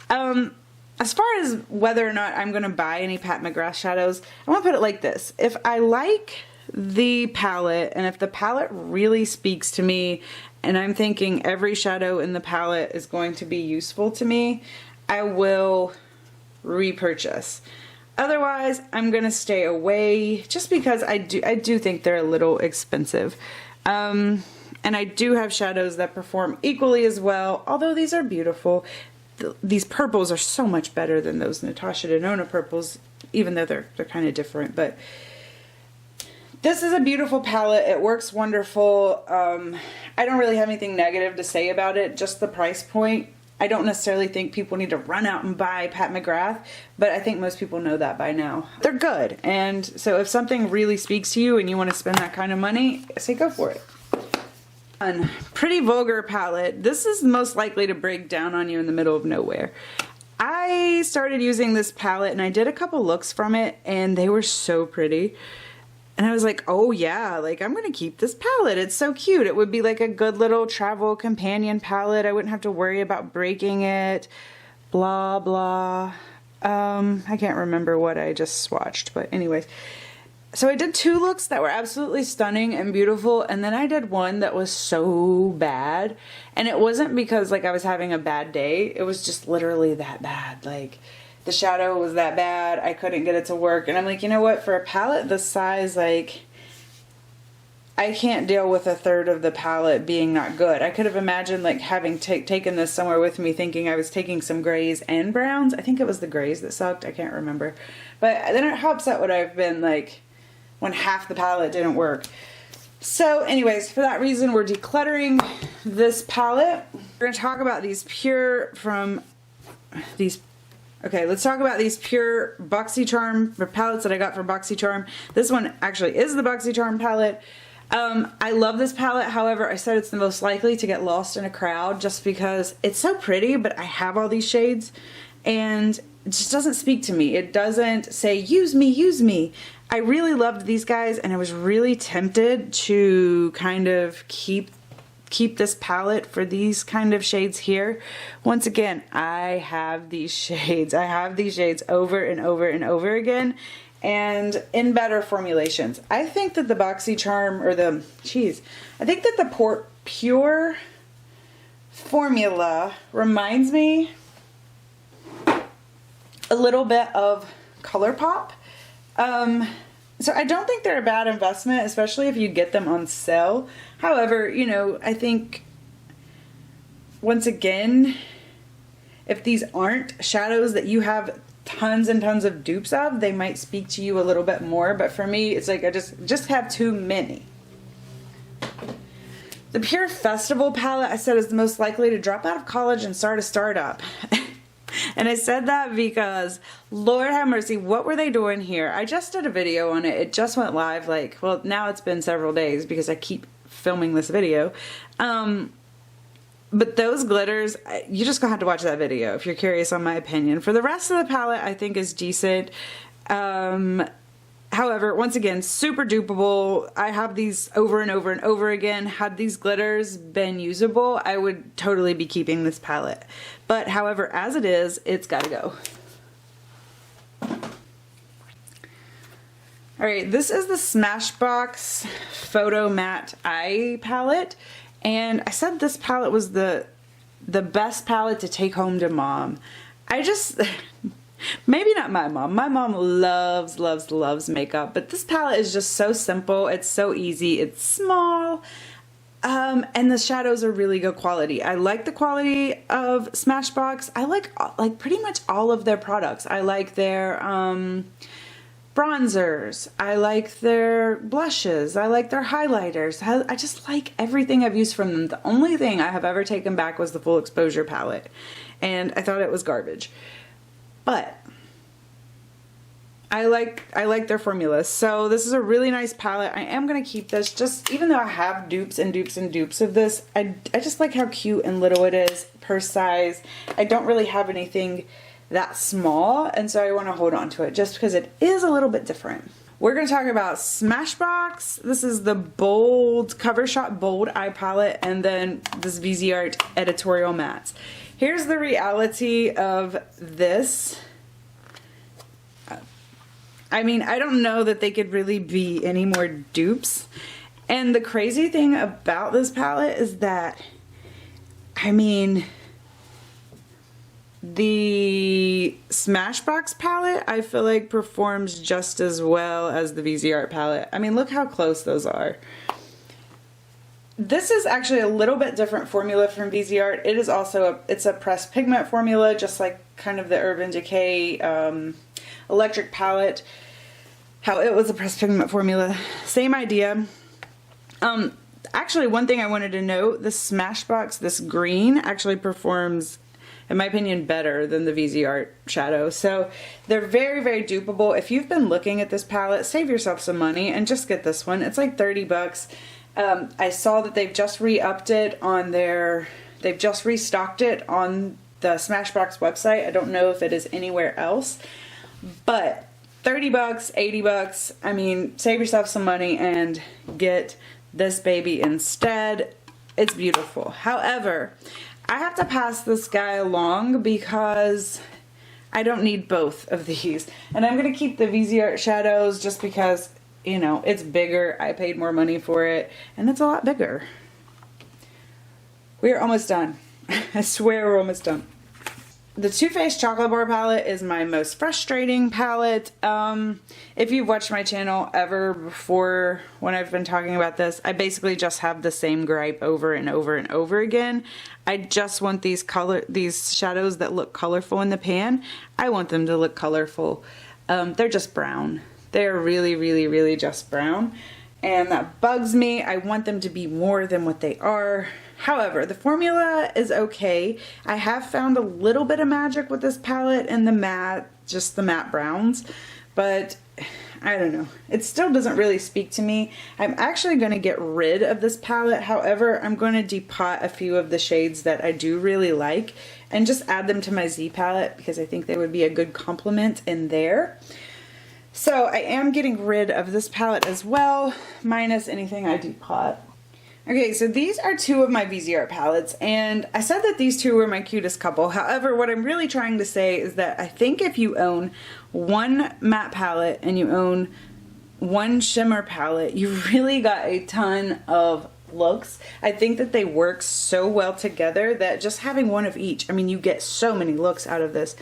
As far as whether or not I'm going to buy any Pat McGrath shadows, I want to put it like this. If I like the palette, and if the palette really speaks to me, and I'm thinking every shadow in the palette is going to be useful to me, I will repurchase. Otherwise, I'm going to stay away just because I do think they're a little expensive. And I do have shadows that perform equally as well, although these are beautiful. These purples are so much better than those Natasha Denona purples, even though they're kind of different. But this is a beautiful palette. It works wonderful. I don't really have anything negative to say about it, just the price point. I don't necessarily think people need to run out and buy Pat McGrath, but I think most people know that by now. They're good, and so if something really speaks to you and you want to spend that kind of money, I say go for it. Pretty Vulgar palette. This is most likely to break down on you in the middle of nowhere. I started using this palette and I did a couple looks from it and they were so pretty. And I was like, oh yeah, like I'm gonna keep this palette. It's so cute. It would be like a good little travel companion palette. I wouldn't have to worry about breaking it. Blah, blah. I can't remember what I just swatched, but anyways. So I did two looks that were absolutely stunning and beautiful, and then I did one that was so bad. And it wasn't because like I was having a bad day, it was just literally that bad. Like the shadow was that bad, I couldn't get it to work. And I'm like, you know what, for a palette this size, like I can't deal with a third of the palette being not good. I could have imagined like having taken this somewhere with me thinking I was taking some grays and browns. I think it was the grays that sucked, I can't remember. But then how upset would I have been like when half the palette didn't work. So anyways, for that reason, we're decluttering this palette. We're gonna talk about these Pür from these. Okay, let's talk about these Pür BoxyCharm palettes that I got from BoxyCharm. This one actually is the BoxyCharm palette. I love this palette. However, I said it's the most likely to get lost in a crowd just because it's so pretty, but I have all these shades and it just doesn't speak to me. It doesn't say, use me, use me. I really loved these guys and I was really tempted to kind of keep this palette for these kind of shades here. Once again, I have these shades. I have these shades over and over and over again and in better formulations. I think that the BoxyCharm or I think that the Pür formula reminds me a little bit of Colourpop. So I don't think they're a bad investment, especially if you get them on sale. However, you know, I think once again, if these aren't shadows that you have tons and tons of dupes of, they might speak to you a little bit more. But for me, it's like I just have too many. The Pür Festival palette I said is the most likely to drop out of college and start a startup. And I said that because, Lord have mercy, what were they doing here? I just did a video on it. It just went live, like, well, now it's been several days because I keep filming this video. But those glitters, you just gonna have to watch that video if you're curious on my opinion. For the rest of the palette, I think is decent. However, once again, super dupable. I have these over and over and over again. Had these glitters been usable, I would totally be keeping this palette. But however, as it is, it's gotta go. Alright, this is the Smashbox Photo Matte Eye Palette. And I said this palette was the best palette to take home to mom. I just... Maybe not my mom. My mom loves, loves, loves makeup, but this palette is just so simple. It's so easy. It's small. And the shadows are really good quality. I like the quality of Smashbox. I like pretty much all of their products. I like their bronzers. I like their blushes. I like their highlighters. I just like everything I've used from them. The only thing I have ever taken back was the full exposure palette, and I thought it was garbage. But I like their formulas. So this is a really nice palette. I am going to keep this, just even though I have dupes and dupes and dupes of this. I just like how cute and little it is per size. I don't really have anything that small, and so I want to hold on to it just because it is a little bit different. We're going to talk about Smashbox. This is the bold Cover Shot Bold Eye Palette, and then this Viseart Editorial Mattes. Here's the reality of this. I mean, I don't know that they could really be any more dupes. And the crazy thing about this palette is that, I mean, the Smashbox palette, I feel like performs just as well as the Viseart palette. I mean, look how close those are. This is actually a little bit different formula from Viseart. It is also it's a pressed pigment formula, just like kind of the Urban Decay electric palette. How it was a pressed pigment formula. Same idea. Actually, one thing I wanted to note, the Smashbox, this green, actually performs, in my opinion, better than the Viseart shadow. So they're very, very dupable. If you've been looking at this palette, save yourself some money and just get this one. It's like 30 bucks. I saw that they've just re-upped it on they've just restocked it on the Smashbox website. I don't know if it is anywhere else, but 30 bucks, 80 bucks, I mean, save yourself some money and get this baby instead. It's beautiful. However, I have to pass this guy along because I don't need both of these. And I'm going to keep the Viseart shadows just because, you know, it's bigger. I paid more money for it, and it's a lot bigger. We're almost done. I swear we're almost done. The Too Faced Chocolate Bar palette is my most frustrating palette. If you've watched my channel ever before when I've been talking about this, I basically just have the same gripe over and over and over again. I just want these shadows that look colorful in the pan. I want them to look colorful. They're just brown. They're really, really, really just brown. And that bugs me. I want them to be more than what they are. However, the formula is okay. I have found a little bit of magic with this palette and the matte, just the matte browns, but I don't know. It still doesn't really speak to me. I'm actually going to get rid of this palette. However, I'm going to depot a few of the shades that I do really like and just add them to my Z palette because I think they would be a good complement in there. So I am getting rid of this palette as well, minus anything I depot. Okay, so these are two of my Viseart palettes, and I said that these two were my cutest couple. However, what I'm really trying to say is that I think if you own one matte palette and you own one shimmer palette, you really got a ton of looks. I think that they work so well together that just having one of each, I mean, you get so many looks out of this.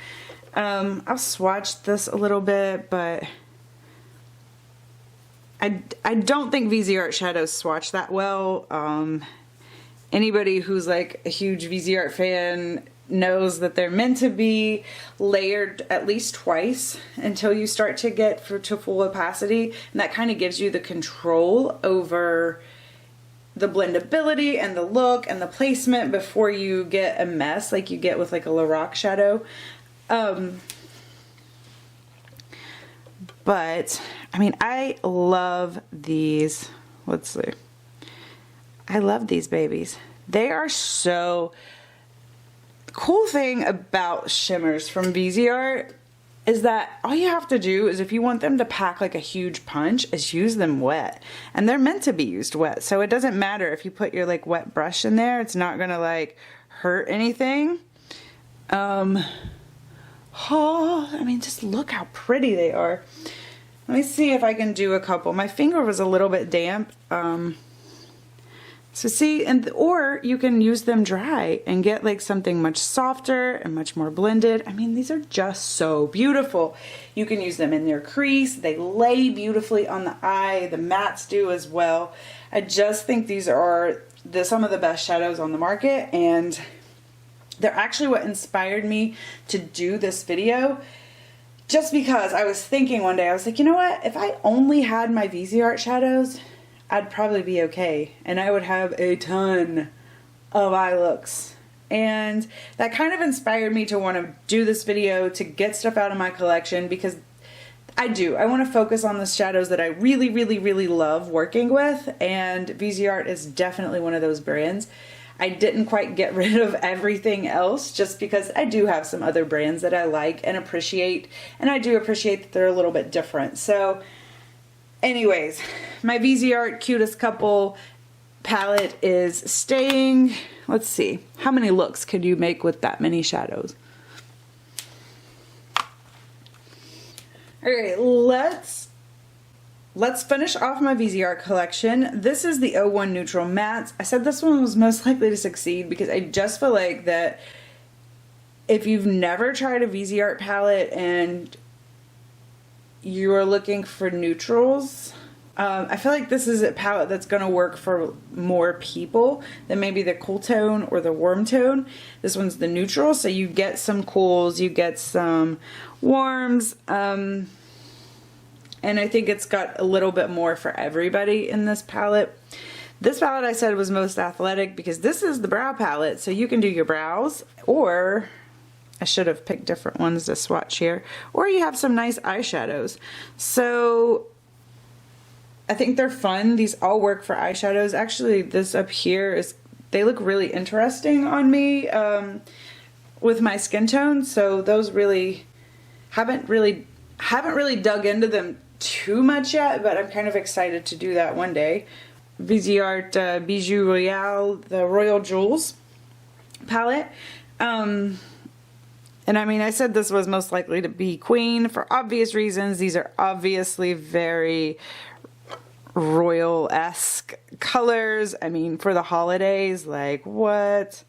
I'll swatch this a little bit, but I don't think Viseart shadows swatch that well. Anybody who's like a huge Viseart fan knows that they're meant to be layered at least twice until you start to get to full opacity, and that kind of gives you the control over the blendability and the look and the placement before you get a mess like you get with like a Lorac shadow. But I mean, I love these. Let's see. I love these babies. They are so... The cool thing about shimmers from Viseart is that all you have to do is, if you want them to pack like a huge punch, is use them wet. And they're meant to be used wet. So it doesn't matter if you put your like wet brush in there. It's not gonna like hurt anything. I mean, just look how pretty they are. Let me see if I can do a couple. My finger was a little bit damp. So see, or you can use them dry and get like something much softer and much more blended. I mean, these are just so beautiful. You can use them in their crease. They lay beautifully on the eye. The mattes do as well. I just think these are some of the best shadows on the market, and they're actually what inspired me to do this video. Just because I was thinking one day, I was like, you know what? If I only had my Viseart shadows, I'd probably be okay. And I would have a ton of eye looks. And that kind of inspired me to want to do this video, to get stuff out of my collection, because I want to focus on the shadows that I really, really, really love working with. And Viseart is definitely one of those brands. I didn't quite get rid of everything else just because I do have some other brands that I like and appreciate, and I do appreciate that they're a little bit different. So anyways, my Viseart Cutest Couple palette is staying. Let's see, how many looks could you make with that many shadows? All right, let's finish off my Viseart collection. This is the 01 Neutral Mattes. I said this one was most likely to succeed because I just feel like that if you've never tried a Viseart palette and you're looking for neutrals, I feel like this is a palette that's going to work for more people than maybe the cool tone or the warm tone. This one's the neutral, so you get some cools, you get some warms, and I think it's got a little bit more for everybody in this palette. This palette I said was most athletic because this is the brow palette, so you can do your brows, or I should have picked different ones to swatch here, or you have some nice eyeshadows. So I think they're fun. These all work for eyeshadows. Actually, this up here they look really interesting on me with my skin tone, so those really haven't really dug into them too much yet, but I'm kind of excited to do that one day. Viseart Bijou Royale, the Royal Jewels palette. And I mean, I said this was most likely to be Queen for obvious reasons. These are obviously very royal-esque colors. I mean, for the holidays, like what?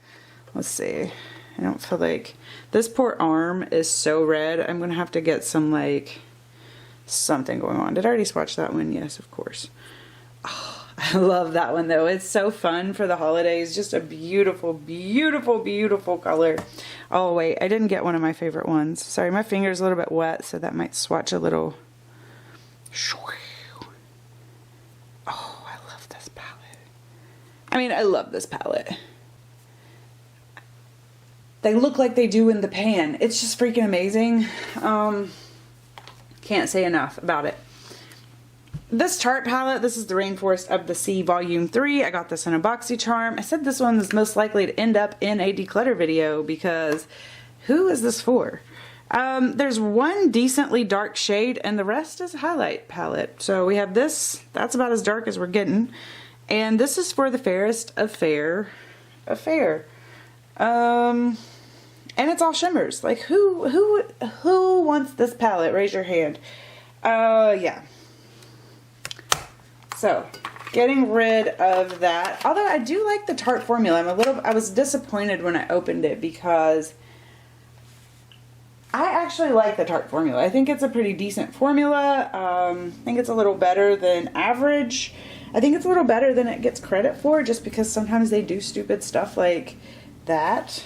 Let's see. I don't feel like... This poor arm is so red. I'm going to have to get some, like, something going on. Did I already swatch that one? Yes, of course. Oh, I love that one, though. It's so fun for the holidays. Just a beautiful, beautiful, beautiful color. Oh, wait. I didn't get one of my favorite ones. Sorry, my finger's a little bit wet, so that might swatch a little. Oh, I love this palette. I mean, I love this palette. They look like they do in the pan. It's just freaking amazing. Can't say enough about it. This Tarte palette, this is the Rainforest of the Sea Volume 3. I got this in a BoxyCharm. I said this one is most likely to end up in a declutter video because who is this for? There's one decently dark shade and the rest is a highlight palette. So we have this, that's about as dark as we're getting. And this is for the Fairest of Fair. And it's all shimmers. Like who wants this palette? Raise your hand. Yeah. So, getting rid of that. Although I do like the Tarte formula. I was disappointed when I opened it because I actually like the Tarte formula. I think it's a pretty decent formula. I think it's a little better than average. I think it's a little better than it gets credit for just because sometimes they do stupid stuff like that.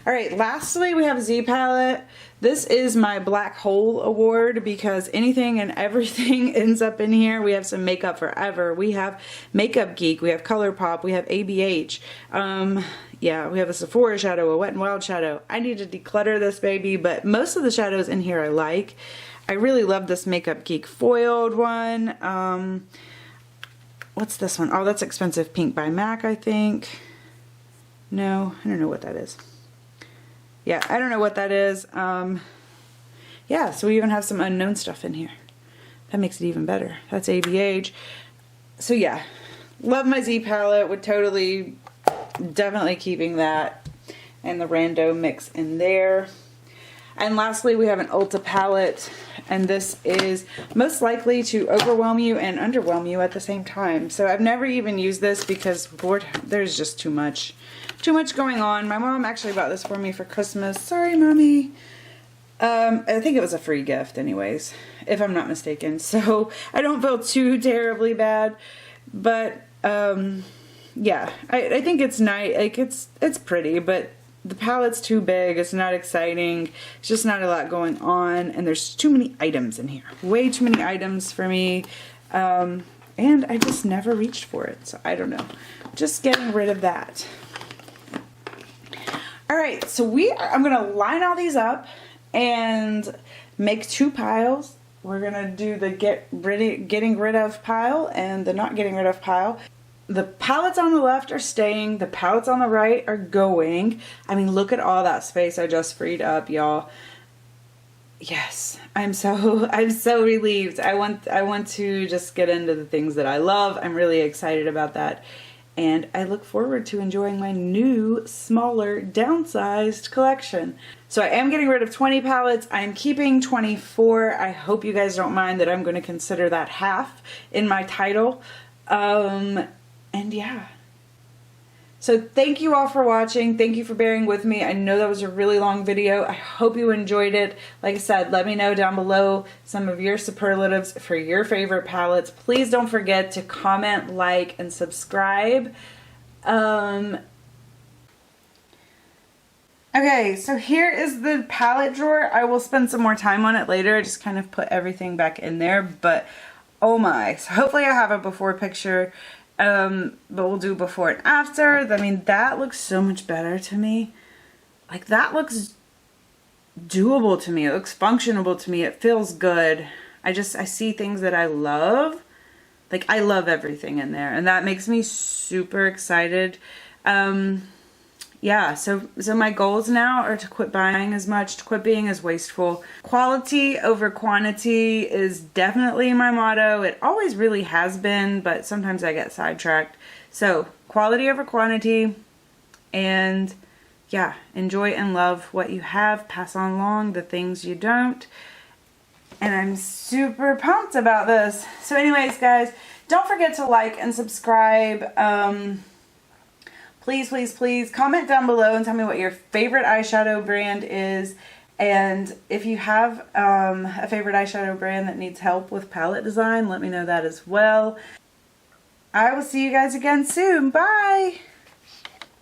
Alright, lastly we have Z palette. This is my black hole award because anything and everything ends up in here. We have some Makeup Forever, we have Makeup Geek, we have Colourpop, we have ABH. Yeah, we have a Sephora shadow, a Wet n Wild shadow. I need to declutter this baby, but most of the shadows in here I like. I really love this Makeup Geek foiled one. What's this one? Oh, that's Expensive Pink by MAC, I think. No, I don't know what that is. Yeah, I don't know what that is. Yeah, so we even have some unknown stuff in here. That makes it even better. That's ABH. So yeah, love my Z palette. Would totally, definitely keeping that and the rando mix in there. And lastly, we have an Ulta palette, and this is most likely to overwhelm you and underwhelm you at the same time. So I've never even used this because Lord, there's just too much going on. My mom actually bought this for me for Christmas. Sorry, Mommy. I think it was a free gift anyways, if I'm not mistaken. So I don't feel too terribly bad, but yeah, I think it's nice. Like it's pretty, but the palette's too big. It's not exciting. It's just not a lot going on, and there's too many items in here. Way too many items for me, and I just never reached for it. So I don't know. Just getting rid of that. All right, so I'm gonna line all these up and make 2 piles. We're gonna do the getting rid of pile and the not getting rid of pile. The palettes on the left are staying, the palettes on the right are going. I mean, look at all that space I just freed up, y'all. Yes, I'm so relieved. I want to just get into the things that I love. I'm really excited about that. And I look forward to enjoying my new, smaller, downsized collection. So I am getting rid of 20 palettes. I'm keeping 24. I hope you guys don't mind that I'm going to consider that half in my title. And yeah. So thank you all for watching. Thank you for bearing with me. I know that was a really long video. I hope you enjoyed it. Like I said, let me know down below some of your superlatives for your favorite palettes. Please don't forget to comment, like, and subscribe. Okay, so here is the palette drawer. I will spend some more time on it later. I just kind of put everything back in there, but oh my. So hopefully I have a before picture. But we'll do before and after. I mean, that looks so much better to me. Like, that looks doable to me. It looks functionable to me. It feels good. I see things that I love. Like, I love everything in there, and that makes me super excited. Yeah, so my goals now are to quit buying as much, to quit being as wasteful. Quality over quantity is definitely my motto. It always really has been, but sometimes I get sidetracked. So quality over quantity, and yeah, enjoy and love what you have. Pass on along the things you don't. And I'm super pumped about this. So anyways, guys, don't forget to like and subscribe. Please, please, please comment down below and tell me what your favorite eyeshadow brand is. And if you have a favorite eyeshadow brand that needs help with palette design, let me know that as well. I will see you guys again soon. Bye!